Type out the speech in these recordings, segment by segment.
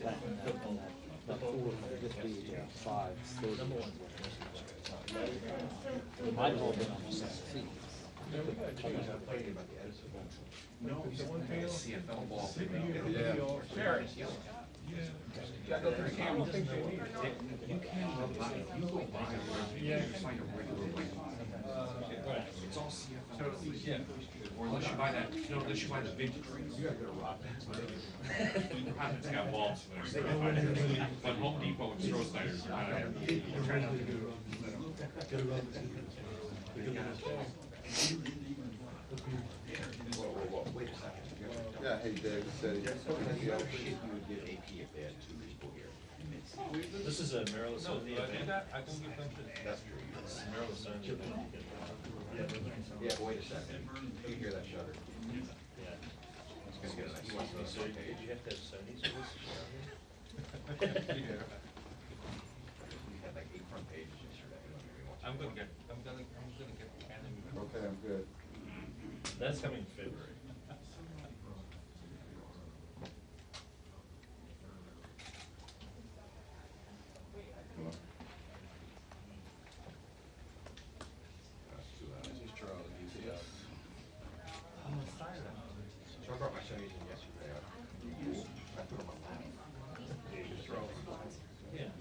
That four would just be 5:30. It might have all been on the same seat. No, the one thing else. CFL ball. Yeah. I don't think they need it. You can go by, you go by, you find a regular way. It's all CFL. Yeah. Or unless you buy that, no, unless you buy the vintage rings. You gotta go to Rock. It's got balls in there. But Home Depot and Strohsteiners are not having. Try not to do Wait a second. Yeah, hey Dave, said he. You would give AP if they had two people here. This is a Maryland Sunday event. I can give them to. That's true. This is Maryland Sunday event. Yeah, but wait a second. You hear that shudder? Yeah. He's gonna get a nice, he wants to So see you page. have to have Sundays for this? We had like 8 front pages yesterday. I'm gonna get the canon. Okay, I'm good. That's coming in February. This is Charles, UCS. So I brought my Sundays in yesterday. I put them on lap. Yeah.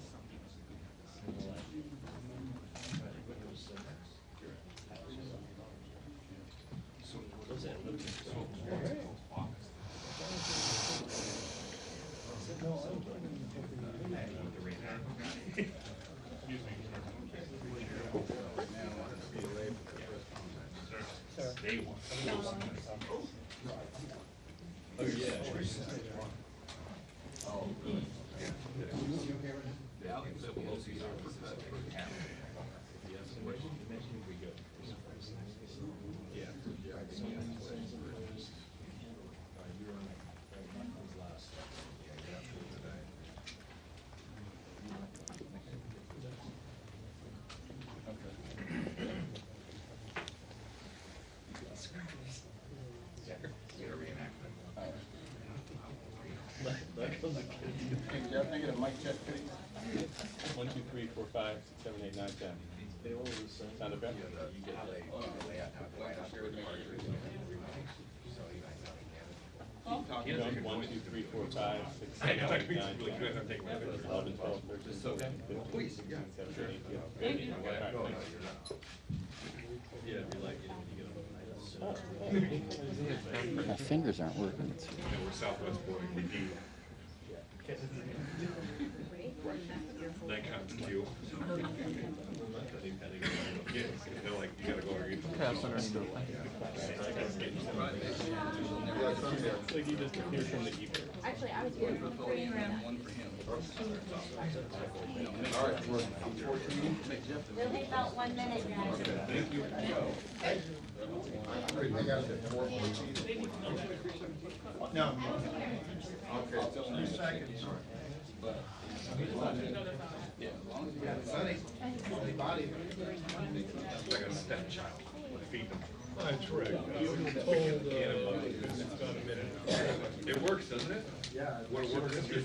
What's that? Day one. Oh, yeah. Hey Jeff, thinking of mic check, please. 1, 2, 3, 4, 5, 6, 7, 8, 9, 10. They all the same. Sound okay? You get lay out how the White House with the margaritas. So you might not again. 1, 2, 3, 4, 5, 6, 7, 8, 9, 10, 11, 12, 13, 14, 15, 16, 17, 18, 19, 20. All right, thanks. Yeah, it'd be like, you know, when you get My fingers aren't working. We're Southwest boy, we do. That counts too. Yeah, they're like, you gotta go or eat. Pass underneath the It's like you just appear from the ether. Actually, I was here for the room. All right, we're 14. It'll take about 1 minute, guys. Thank you. I got it at 4:14. No. Okay, still 2 seconds. Yeah, as long as you got it. Sunny body. Like a stepchild. Feed them. That's right. You were told, it's about a minute. It works, doesn't it? Yeah. What it works is good.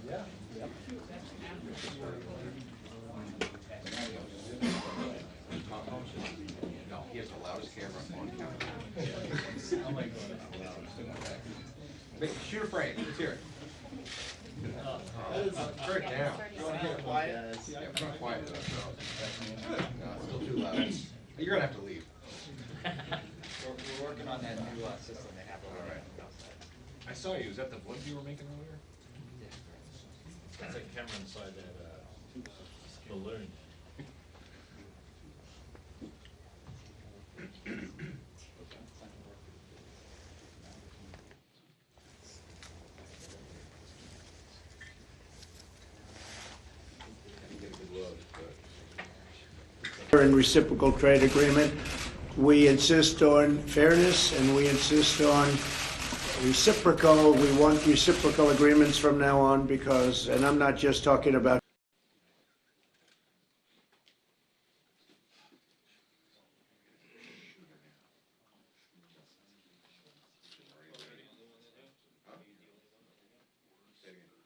Yeah. No, he has the loudest camera on camera. Shoot a frame, let's hear it. Turn it down. You want to hear it quiet? Yeah, put it quiet. No, it's still too loud. You're gonna have to leave. We're working on that new system they have over there. I saw you, is that the ones you were making earlier? That's a camera inside that balloon. In reciprocal trade agreement, we insist on fairness and we insist on reciprocal. We want reciprocal agreements from now on because, and I'm not just talking about Say it again.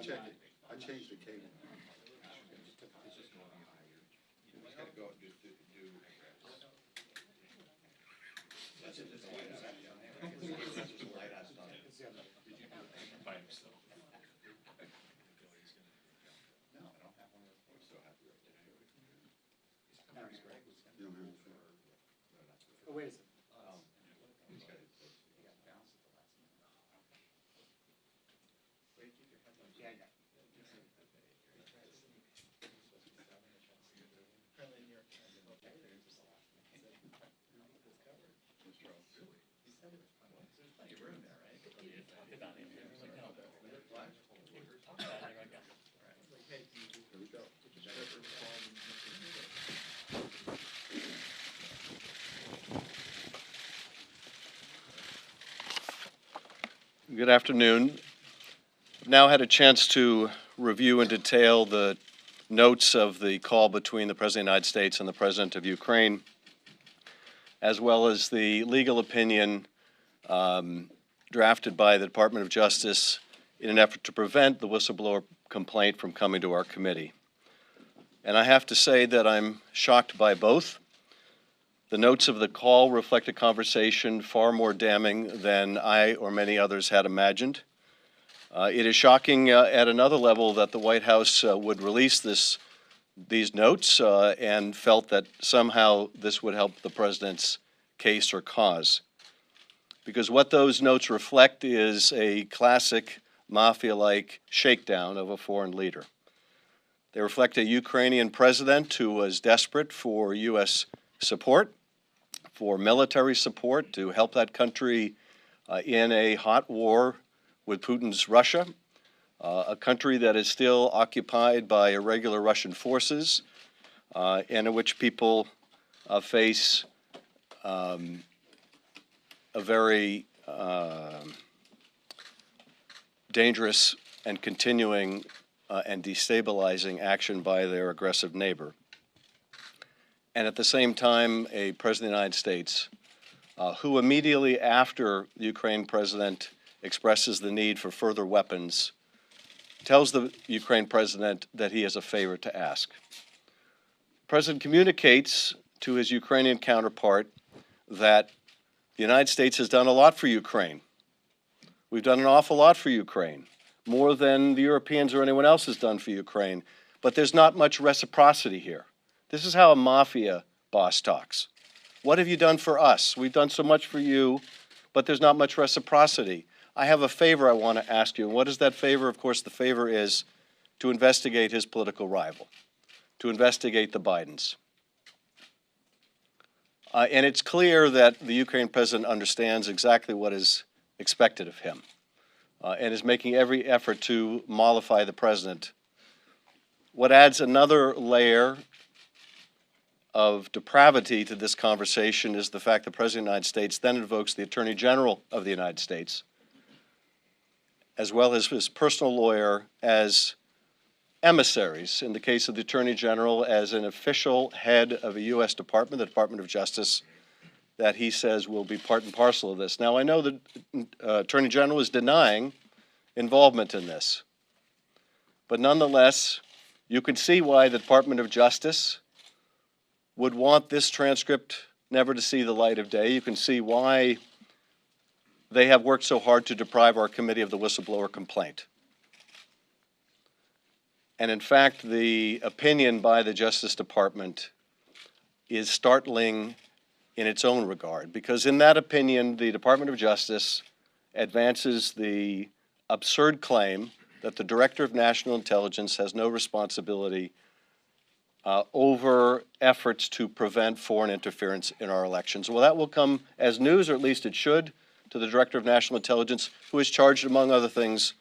check it. I changed the cable. Just gotta go and do. That's it, just light us. Just light us on it. By himself. No, I don't have one of those. So happy with it. You don't have the phone? Oh, wait a second. He's got it. He got bounced at the last minute. Wait, keep your headphones. Yeah, yeah. Good afternoon. I've now had a chance to review in detail the notes of the call between the President of the United States and the President of Ukraine, as well as the legal opinion drafted by the Department of Justice in an effort to prevent the whistleblower complaint from coming to our committee. And I have to say that I'm shocked by both. The notes of the call reflect a conversation far more damning than I or many others had imagined. It is shocking at another level that the White House would release these notes and felt that somehow this would help the president's case or cause. Because what those notes reflect is a classic mafia-like shakedown of a foreign leader. They reflect a Ukrainian president who was desperate for U.S. support, for military support to help that country in a hot war with Putin's Russia, a country that is still occupied by irregular Russian forces and in which people face a very dangerous and continuing and destabilizing action by their aggressive neighbor. And at the same time, a President of the United States who immediately after the Ukraine president expresses the need for further weapons, tells the Ukraine president that he has a favor to ask. The president communicates to his Ukrainian counterpart that the United States has done a lot for Ukraine. We've done an awful lot for Ukraine, more than the Europeans or anyone else has done for Ukraine, but there's not much reciprocity here. This is how a mafia boss talks. What have you done for us? We've done so much for you, but there's not much reciprocity. I have a favor I want to ask you. And what is that favor? Of course, the favor is to investigate his political rival, to investigate the Bidens. And it's clear that the Ukraine president understands exactly what is expected of him and is making every effort to mollify the president. What adds another layer of depravity to this conversation is the fact the President of the United States then invokes the Attorney General of the United States, as well as his personal lawyer, as emissaries. In the case of the Attorney General, as an official head of a U.S. department, the Department of Justice, that he says will be part and parcel of this. Now, I know the Attorney General is denying involvement in this, but nonetheless, you can see why the Department of Justice would want this transcript never to see the light of day. You can see why they have worked so hard to deprive our committee of the whistleblower complaint. And in fact, the opinion by the Justice Department is startling in its own regard, because in that opinion, the Department of Justice advances the absurd claim that the Director of National Intelligence has no responsibility over efforts to prevent foreign interference in our elections. Well, that will come as news, or at least it should, to the Director of National Intelligence, who is charged, among other things,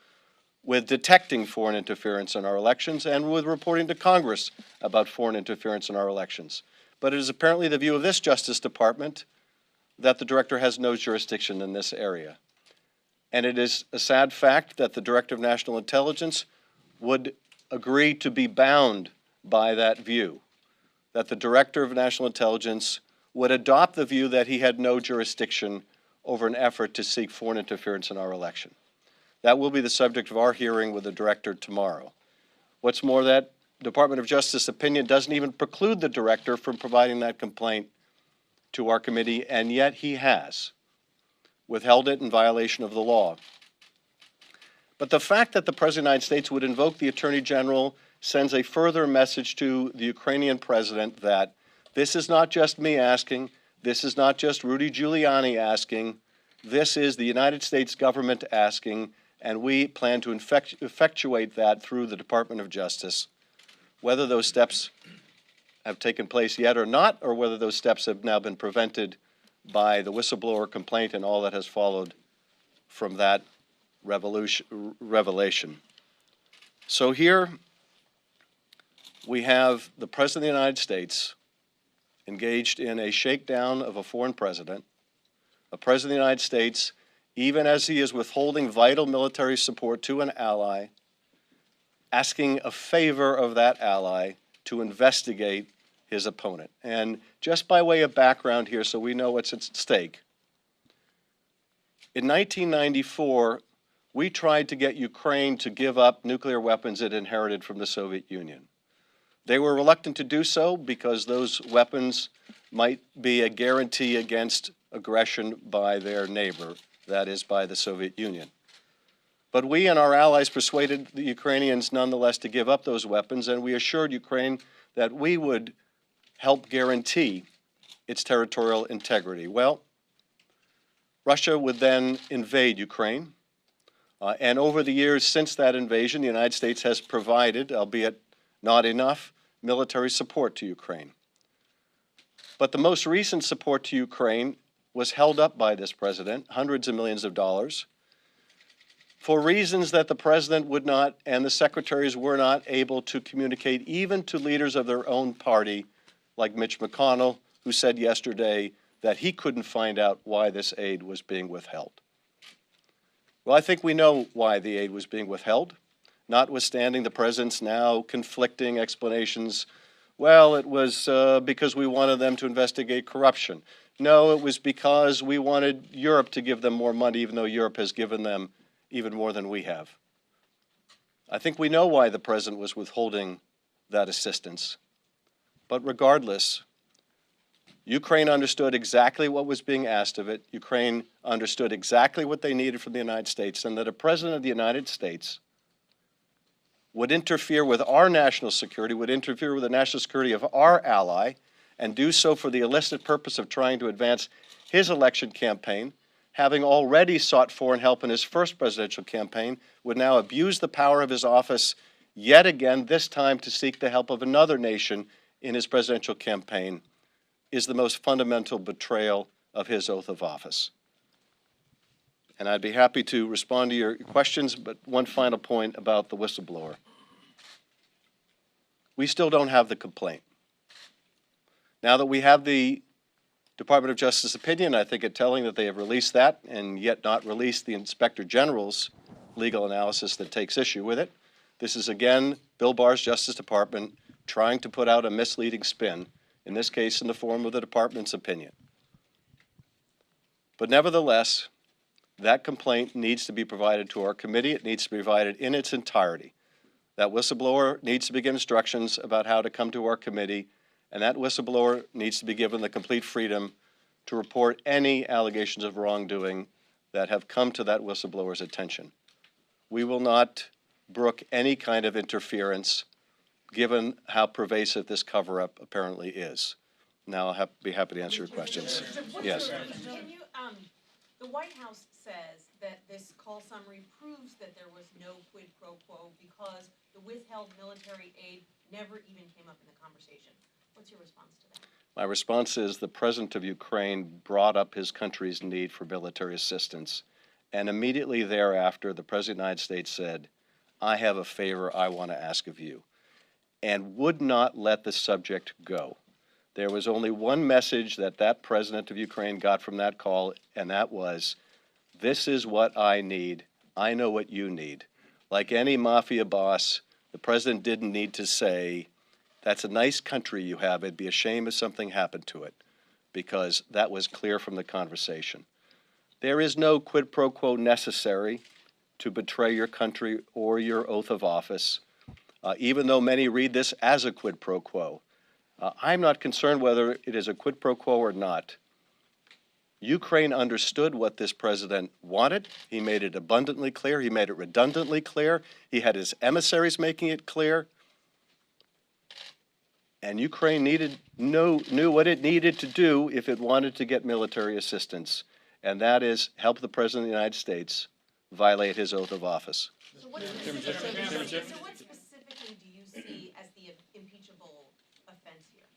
with detecting foreign interference in our elections and with reporting to Congress about foreign interference in our elections. But it is apparently the view of this Justice Department that the Director has no jurisdiction in this area. And it is a sad fact that the Director of National Intelligence would agree to be bound by that view, that the Director of National Intelligence would adopt the view that he had no jurisdiction over an effort to seek foreign interference in our election. That will be the subject of our hearing with the director tomorrow. What's more, that Department of Justice opinion doesn't even preclude the director from providing that complaint to our committee, and yet he has withheld it in violation of the law. But the fact that the President of the United States would invoke the Attorney General sends a further message to the Ukrainian president that this is not just me asking, this is not just Rudy Giuliani asking, this is the United States government asking, and we plan to effectuate that through the Department of Justice. Whether those steps have taken place yet or not, or whether those steps have now been prevented by the whistleblower complaint and all that has followed from that revelation. So here we have the President of the United States engaged in a shakedown of a foreign president, a President of the United States, even as he is withholding vital military support to an ally, asking a favor of that ally to investigate his opponent. And just by way of background here, so we know what's at stake, in 1994, we tried to get Ukraine to give up nuclear weapons it inherited from the Soviet Union. They were reluctant to do so because those weapons might be a guarantee against aggression by their neighbor, that is, by the Soviet Union. But we and our allies persuaded the Ukrainians nonetheless to give up those weapons, and we assured Ukraine that we would help guarantee its territorial integrity. Well, Russia would then invade Ukraine, and over the years since that invasion, the United States has provided, albeit not enough, military support to Ukraine. But the most recent support to Ukraine was held up by this president, hundreds of millions of dollars, for reasons that the president would not and the secretaries were not able to communicate even to leaders of their own party, like Mitch McConnell, who said yesterday that he couldn't find out why this aid was being withheld. Well, I think we know why the aid was being withheld, notwithstanding the president's now conflicting explanations. Well, it was because we wanted them to investigate corruption. No, it was because we wanted Europe to give them more money, even though Europe has given them even more than we have. I think we know why the president was withholding that assistance. But regardless, Ukraine understood exactly what was being asked of it. Ukraine understood exactly what they needed from the United States, and that a president of the United States would interfere with our national security, would interfere with the national security of our ally, and do so for the illicit purpose of trying to advance his election campaign, having already sought foreign help in his first presidential campaign, would now abuse the power of his office yet again, this time to seek the help of another nation in his presidential campaign, is the most fundamental betrayal of his oath of office. And I'd be happy to respond to your questions, but one final point about the whistleblower. We still don't have the complaint. Now that we have the Department of Justice opinion, I think it telling that they have released that and yet not released the Inspector General's legal analysis that takes issue with it. This is, again, Bill Barr's Justice Department trying to put out a misleading spin, in this case in the form of the department's opinion. But nevertheless, that complaint needs to be provided to our committee. It needs to be provided in its entirety. That whistleblower needs to be given instructions about how to come to our committee, and that whistleblower needs to be given the complete freedom to report any allegations of wrongdoing that have come to that whistleblower's attention. We will not brook any kind of interference, given how pervasive this cover-up apparently is. Now I'll be happy to answer your questions. Yes. Can you, the White House says that this call summary proves that there was no quid pro quo because the withheld military aid never even came up in the conversation. What's your response to that? My response is the president of Ukraine brought up his country's need for military assistance, and immediately thereafter, the president of the United States said, I have a favor I want to ask of you, and would not let the subject go. There was only one message that that president of Ukraine got from that call, and that was, this is what I need. I know what you need. Like any mafia boss, the president didn't need to say, that's a nice country you have. It'd be a shame if something happened to it, because that was clear from the conversation. There is no quid pro quo necessary to betray your country or your oath of office, even though many read this as a quid pro quo. I'm not concerned whether it is a quid pro quo or not. Ukraine understood what this president wanted. He made it abundantly clear. He made it redundantly clear. He had his emissaries making it clear. And Ukraine knew what it needed to do if it wanted to get military assistance, and that is help the President of the United States violate his oath of office. So what specifically do you see as the impeachable offense here?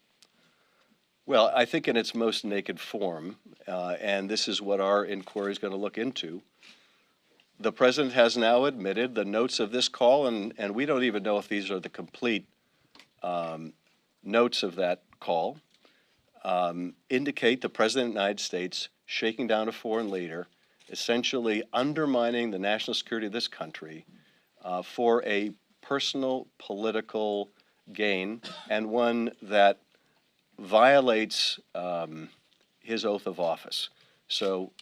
Well, I think in its most naked form, and this is what our inquiry is going to look into, the President has now admitted the notes of this call, and we don't even know if these are the complete notes of that call, indicate the President of the United States shaking down a foreign leader, essentially undermining the national security of this country for a personal political gain, and one that violates his oath of office. So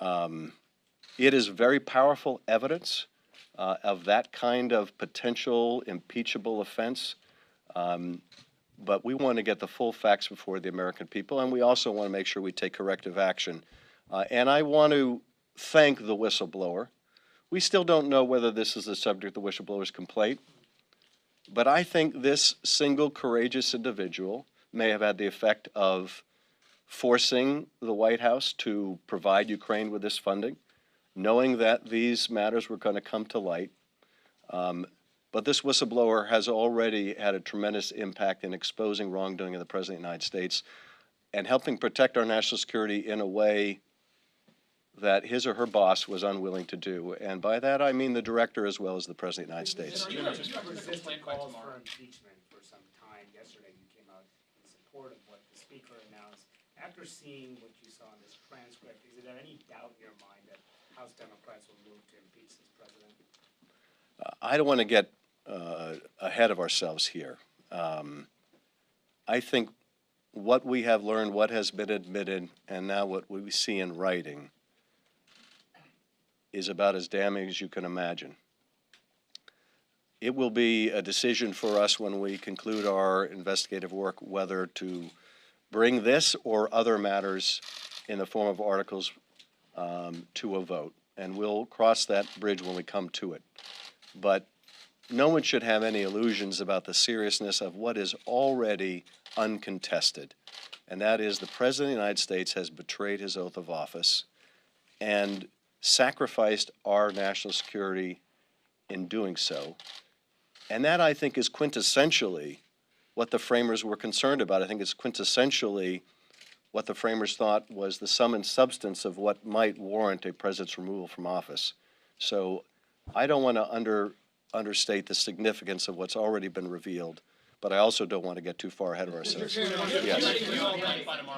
it is very powerful evidence of that kind of potential impeachable offense. But we want to get the full facts before the American people, and we also want to make sure we take corrective action. And I want to thank the whistleblower. We still don't know whether this is the subject of the whistleblower's complaint, but I think this single courageous individual may have had the effect of forcing the White House to provide Ukraine with this funding, knowing that these matters were going to come to light. But this whistleblower has already had a tremendous impact in exposing wrongdoing of the President of the United States and helping protect our national security in a way that his or her boss was unwilling to do. And by that, I mean the director as well as the President of the United States. You have resisted calls for impeachment for some time. Yesterday, you came out in support of what the Speaker announced. After seeing what you saw in this transcript, is there any doubt in your mind that House Democrats will move to impeach this president? I don't want to get ahead of ourselves here. I think what we have learned, what has been admitted, and now what we see in writing is about as damning as you can imagine. It will be a decision for us when we conclude our investigative work whether to bring this or other matters in the form of articles to a vote. And we'll cross that bridge when we come to it. But no one should have any illusions about the seriousness of what is already uncontested, and that is the President of the United States has betrayed his oath of office and sacrificed our national security in doing so. And that, I think, is quintessentially what the framers were concerned about. I think it's quintessentially what the framers thought was the sum and substance of what might warrant a president's removal from office. So I don't want to understate the significance of what's already been revealed, but I also don't want to get too far ahead of ourselves. Yes.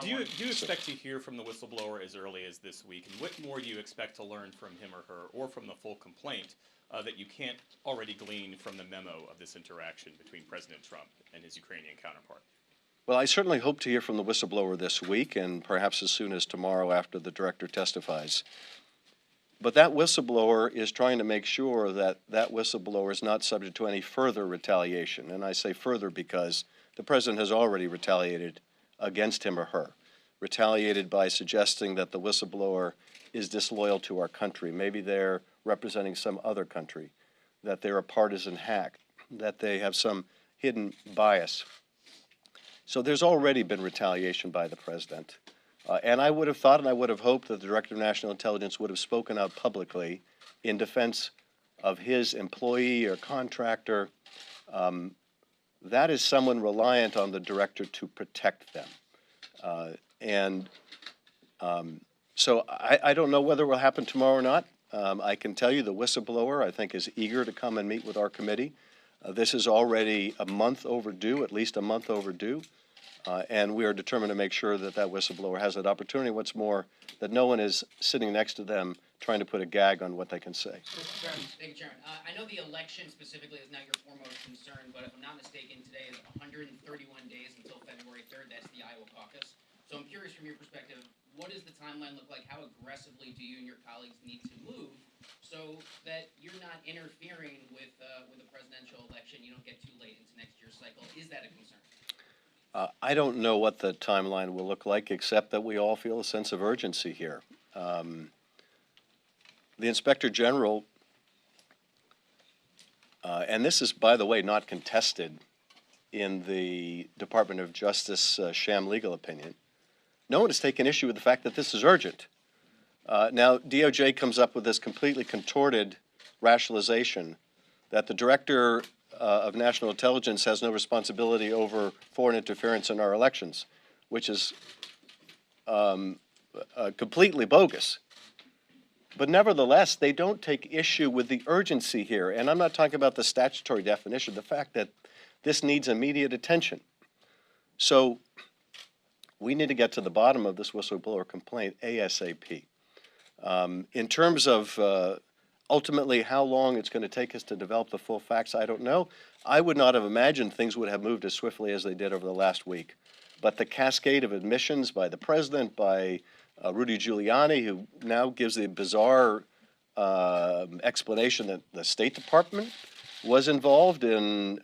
Do you expect to hear from the whistleblower as early as this week? And what more do you expect to learn from him or her, or from the full complaint, that you can't already glean from the memo of this interaction between President Trump and his Ukrainian counterpart? Well, I certainly hope to hear from the whistleblower this week, and perhaps as soon as tomorrow after the director testifies. But that whistleblower is trying to make sure that that whistleblower is not subject to any further retaliation. And I say further because the president has already retaliated against him or her, retaliated by suggesting that the whistleblower is disloyal to our country. Maybe they're representing some other country, that they're a partisan hack, that they have some hidden bias. So there's already been retaliation by the president. And I would have thought and I would have hoped that the Director of National Intelligence would have spoken out publicly in defense of his employee or contractor. That is someone reliant on the director to protect them. So I don't know whether it will happen tomorrow or not. I can tell you the whistleblower, I think, is eager to come and meet with our committee. This is already a month overdue, at least a month overdue. And we are determined to make sure that that whistleblower has that opportunity. What's more, that no one is sitting next to them trying to put a gag on what they can say. Thank you, Chairman. I know the election specifically is not your foremost concern, but if I'm not mistaken, today is 131 days until February 3rd. That's the Iowa caucus. So I'm curious from your perspective, what does the timeline look like? How aggressively do you and your colleagues need to move so that you're not interfering with the presidential election? You don't get too late into next year's cycle. Is that a concern? I don't know what the timeline will look like, except that we all feel a sense of urgency here. The Inspector General, and this is, by the way, not contested in the Department of Justice sham legal opinion, no one has taken issue with the fact that this is urgent. Now, DOJ comes up with this completely contorted rationalization that the Director of National Intelligence has no responsibility over foreign interference in our elections, which is completely bogus. But nevertheless, they don't take issue with the urgency here. And I'm not talking about the statutory definition, the fact that this needs immediate attention. So we need to get to the bottom of this whistleblower complaint ASAP. In terms of ultimately how long it's going to take us to develop the full facts, I don't know. I would not have imagined things would have moved as swiftly as they did over the last week. But the cascade of admissions by the president, by Rudy Giuliani, who now gives the bizarre explanation that the State Department was involved in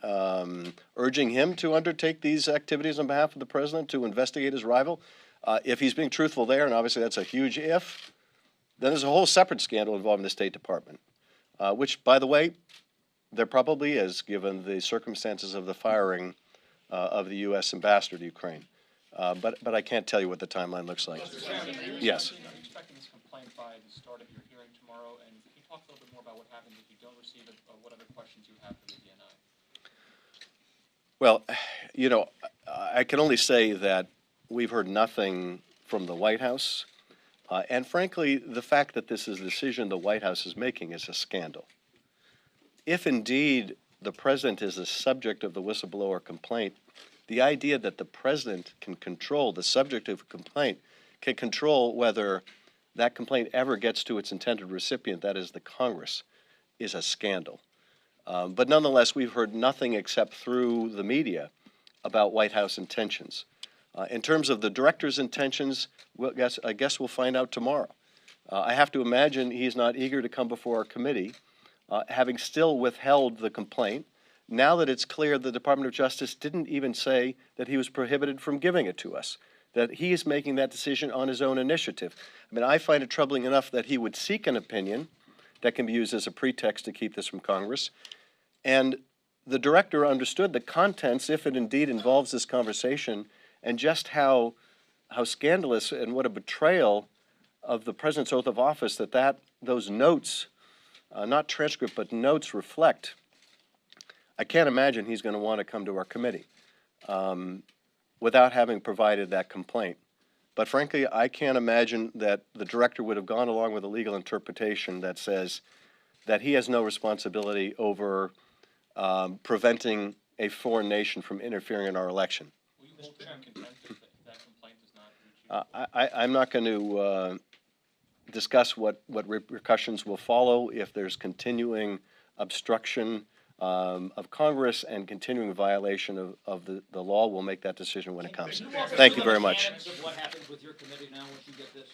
urging him to undertake these activities on behalf of the president to investigate his rival. If he's being truthful there, and obviously that's a huge if, then there's a whole separate scandal involving the State Department, which, by the way, there probably is, given the circumstances of the firing of the U.S. ambassador to Ukraine. But I can't tell you what the timeline looks like. Yes. Are you expecting this complaint by the start of your hearing tomorrow? And can you talk a little bit more about what happens if you don't receive it, or what other questions you have for the DNI? Well, you know, I can only say that we've heard nothing from the White House. And frankly, the fact that this is a decision the White House is making is a scandal. If indeed the president is the subject of the whistleblower complaint, the idea that the president can control the subject of a complaint, can control whether that complaint ever gets to its intended recipient, that is the Congress, is a scandal. But nonetheless, we've heard nothing except through the media about White House intentions. In terms of the director's intentions, I guess we'll find out tomorrow. I have to imagine he's not eager to come before our committee, having still withheld the complaint. Now that it's clear the Department of Justice didn't even say that he was prohibited from giving it to us, that he is making that decision on his own initiative. I mean, I find it troubling enough that he would seek an opinion that can be used as a pretext to keep this from Congress. And the director understood the contents, if it indeed involves this conversation, and just how scandalous and what a betrayal of the president's oath of office that those notes, not transcript, but notes reflect. I can't imagine he's going to want to come to our committee without having provided that complaint. But frankly, I can't imagine that the director would have gone along with a legal interpretation that says that he has no responsibility over preventing a foreign nation from interfering in our election. Will you hold him in contempt if that complaint does not reach you? I'm not going to discuss what repercussions will follow if there's continuing obstruction of Congress and continuing violation of the law. We'll make that decision when it comes. Thank you very much. What happens with your committee now once you get this?